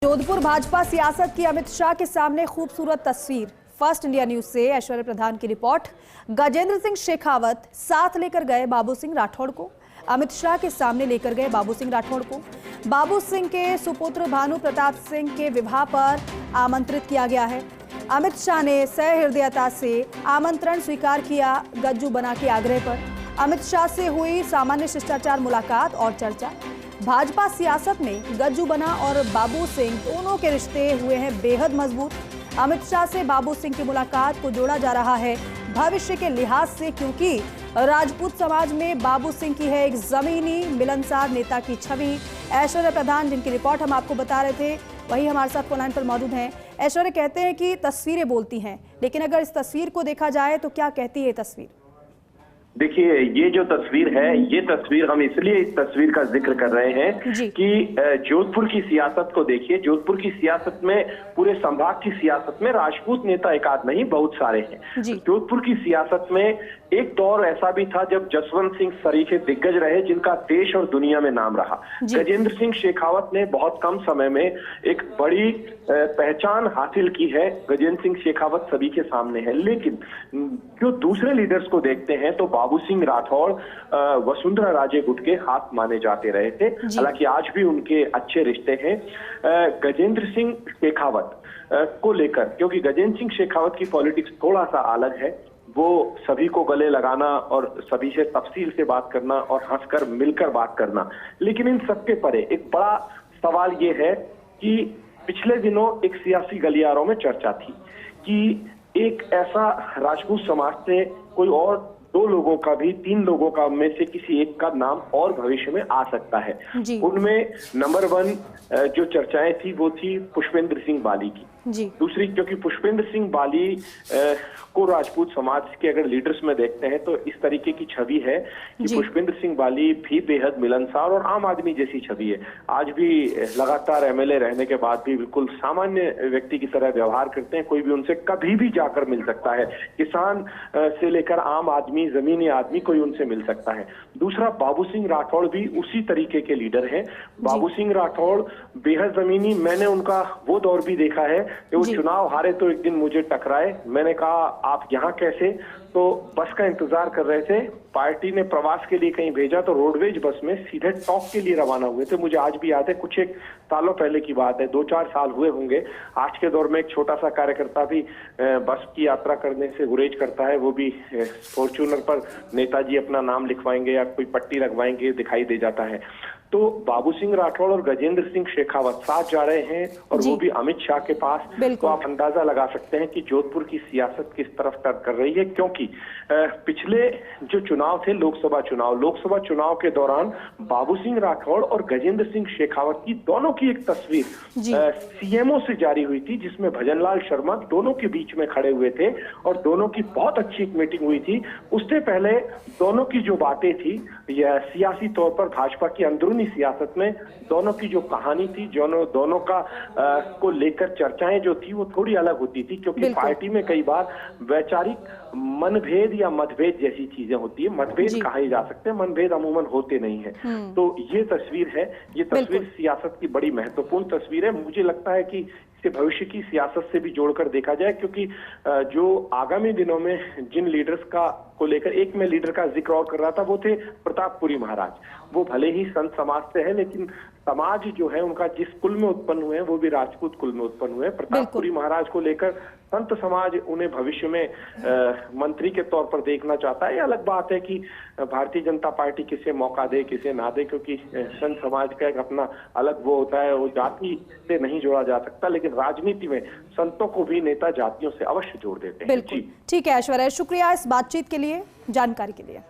जोधपुर भाजपा सियासत की अमित शाह के सामने खूबसूरत तस्वीर। फर्स्ट इंडिया न्यूज से ऐश्वर्या प्रधान की रिपोर्ट। गजेंद्र सिंह शेखावत साथ लेकर गए बाबू सिंह राठौड़ को। अमित शाह के सामने लेकर गए बाबू सिंह राठौड़ को। बाबू सिंह के सुपुत्र भानु प्रताप सिंह के विवाह पर आमंत्रित किया गया है। अमित शाह ने सहृदयता से आमंत्रण स्वीकार किया। गज्जू बना के आग्रह पर अमित शाह से हुई सामान्य शिष्टाचार मुलाकात और चर्चा। भाजपा सियासत में गज्जू बना और बाबू सिंह दोनों के रिश्ते हुए हैं बेहद मजबूत। अमित शाह से बाबू सिंह की मुलाकात को जोड़ा जा रहा है भविष्य के लिहाज से, क्योंकि राजपूत समाज में बाबू सिंह की है एक जमीनी मिलनसार नेता की छवि। ऐश्वर्या प्रधान, जिनकी रिपोर्ट हम आपको बता रहे थे, वही हमारे साथ फोन लाइन पर मौजूद हैं। ऐश्वर्या, कहते हैं कि तस्वीरें बोलती हैं, लेकिन अगर इस तस्वीर को देखा जाए तो क्या कहती है तस्वीर? देखिए, ये जो तस्वीर है, ये तस्वीर हम इसलिए इस तस्वीर का जिक्र कर रहे हैं कि जोधपुर की सियासत को देखिए। जोधपुर की सियासत में, पूरे संभाग की सियासत में राजपूत नेता एक आध नहीं, बहुत सारे हैं। जोधपुर की सियासत में एक दौर ऐसा भी था जब जसवंत सिंह सरीखे दिग्गज रहे, जिनका देश और दुनिया में नाम रहा। गजेंद्र सिंह शेखावत ने बहुत कम समय में एक बड़ी पहचान हासिल की है। गजेंद्र सिंह शेखावत सभी के सामने है, लेकिन जो दूसरे लीडर्स को देखते हैं तो बाबू सिंह राठौड़, वसुंधरा राजे गुट के हाथ माने जाते रहे थे। हालांकि आज भी उनके अच्छे रिश्ते हैं। गजेंद्र सिंह शेखावत को लेकर, क्योंकि गजेंद्र सिंह शेखावत की पॉलिटिक्स थोड़ा सा अलग है। वो सभी को गले लगाना और सभी से तफसील से बात करना और हंसकर मिलकर बात करना, लेकिन इन सबके परे एक बड़ा सवाल ये है कि पिछले दिनों एक सियासी गलियारों में चर्चा थी कि एक ऐसा राजपूत समाज से कोई और दो लोगों का भी, तीन लोगों का में से किसी एक का नाम और भविष्य में आ सकता है। उनमें नंबर 1 जो चर्चाएं थी वो थी पुष्पेंद्र सिंह बाली की। दूसरी, क्योंकि पुष्पेंद्र सिंह बाली को राजपूत समाज के अगर लीडर्स में देखते हैं तो इस तरीके की छवि है कि पुष्पेंद्र सिंह बाली भी बेहद मिलनसार और आम आदमी जैसी छवि है। आज भी लगातार एमएलए रहने के बाद भी बिल्कुल सामान्य व्यक्ति की तरह व्यवहार करते हैं। कोई भी उनसे कभी भी जाकर मिल सकता है। किसान से लेकर आम आदमी, जमीनी आदमी, कोई उनसे मिल सकता है। दूसरा, बाबू सिंह राठौड़ भी उसी तरीके के लीडर है। बाबू सिंह राठौड़ बेहद जमीनी। मैंने उनका वो दौर भी देखा है कि वो चुनाव हारे तो एक दिन मुझे टकराए। मैंने कहा, आप यहाँ कैसे? तो बस का इंतजार कर रहे थे। पार्टी ने प्रवास के लिए कहीं भेजा तो रोडवेज बस में सीधे टॉक के लिए रवाना हुए थे। मुझे आज भी याद है, कुछ एक सालों पहले की बात है, 2-4 साल हुए होंगे। आज के दौर में एक छोटा सा कार्यकर्ता भी बस की यात्रा करने से गुरेज करता है। वो भी फॉर्च्यूनर पर नेताजी अपना नाम लिखवाएंगे या कोई पट्टी लगवाएंगे दिखाई दे जाता है। तो बाबू सिंह राठौड़ और गजेंद्र सिंह शेखावत साथ जा रहे हैं और वो भी अमित शाह के पास। तो आप अंदाजा लगा सकते हैं कि जोधपुर की सियासत किस तरफ टर्न कर रही है, क्योंकि पिछले जो चुनाव थे, लोकसभा चुनाव के दौरान बाबू सिंह राठौड़ और गजेंद्र सिंह शेखावत की दोनों की एक तस्वीर सीएमओ से जारी हुई थी, जिसमें भजनलाल शर्मा दोनों के बीच में खड़े हुए थे और दोनों की बहुत अच्छी एक मीटिंग हुई थी। उससे पहले दोनों की जो बातें थी, यह सियासी तौर पर भाजपा की अंदरूनी सियासत में दोनों की जो कहानी थी, दोनों का को लेकर चर्चाएं जो थी वो थोड़ी अलग होती थी, क्योंकि पार्टी में कई बार वैचारिक मनभेद या मतभेद जैसी चीजें होती है। मतभेद कहे जा सकते हैं, मनभेद अमूमन होते नहीं है। तो ये तस्वीर है, ये तस्वीर सियासत की बड़ी महत्वपूर्ण तस्वीर है। मुझे लगता है कि इसे भविष्य की सियासत से भी जोड़कर देखा जाए, क्योंकि जो आगामी दिनों में जिन लीडर्स का को लेकर, एक मैं लीडर का जिक्र और कर रहा था, वो थे प्रतापपुरी महाराज। वो भले ही संत समाज से है, लेकिन समाज जो है उनका जिस कुल में उत्पन्न हुए हैं वो भी राजपूत कुल में उत्पन्न हुए हैं। प्रतापपुरी महाराज को लेकर संत समाज उन्हें भविष्य में मंत्री के तौर पर देखना चाहता है। ये अलग बात है कि भारतीय जनता पार्टी किसे मौका दे किसे ना दे, क्योंकि संत समाज का एक अपना अलग वो होता है, वो जाति से नहीं जोड़ा जा सकता। लेकिन राजनीति में संतों को भी नेता जातियों से अवश्य जोड़ देते हैं। बिल्कुल ठीक है ऐश्वर्या, शुक्रिया इस बातचीत के लिए, जानकारी के लिए।